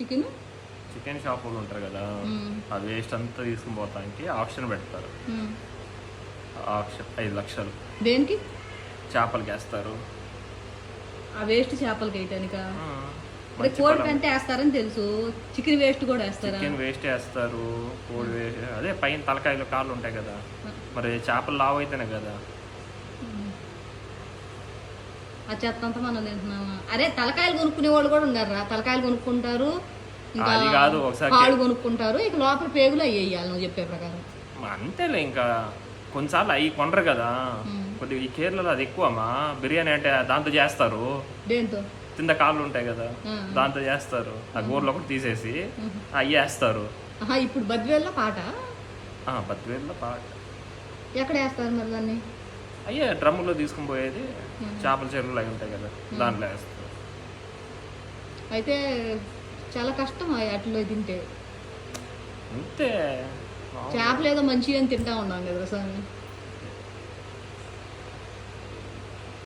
Chicken chicken shop వాళ్ళు ఉంటారు కదా, ఆ వేస్ట్ అంతా తీసుకుని పోతానికి ఆప్షన్ పెడతారు. ఆప్షన్ 5 లక్షలు దేనికి? చేపలకి వేస్తారు. ఆ వేస్ట్ చేపలకి వేయటానికా? కోడి కంటే వేస్తారని తెలుసు, చికెన్ వేస్ట్ కూడా వేస్తారా? చికెన్ వేస్ట్ వేస్తారు, కోడి వేస్ట్, అదే పైన తలకాయలు కాళ్ళు ఉంటాయి కదా, మరి చేపలు లావు అయితేనే కదా. ఆ చెత్త అంతా మనం తింటున్నామా? అరే తలకాయలు కొనుక్కునే వాళ్ళు కూడా ఉన్నారు రా, తలకాయలు కొనుక్కుంటారు, ఇంకా అది కాదు ఒకసారి కాళ్ళు కొనుక్కుంటారు, ఇక లోపల పేగులు అవి వేయాలి నువ్వు చెప్పే ప్రకారం. అంతేలే, ఇంకా కొన్నిసార్లు అవి కొనరు కదా. కొద్దిగా ఈ కేరళలో అది ఎక్కువమ్మా, బిర్యానీ అంటే దాంతో చేస్తారు. దేంతో? కింద కాళ్ళు ఉంటాయి కదా, దాంతో చేస్తారు. ఆ గోర్లు ఒకటి తీసేసి అవి వేస్తారు. ఇప్పుడు బద్వేల్లో పాట, బద్వేల్లో పాట ఎక్కడ వేస్తారు మరి దాన్ని? అయ్యే డ్రమ్ములో తీసుకుని పోయేది, చేపల చెరువులు అవి ఉంటాయి కదా, దాంట్లో వేస్తారు. అయితే చాలా కష్టం అట్లా తింటే. అంతే, చేపలు ఏదో మంచిగా అని తింటా ఉన్నాం కదా స్వామి.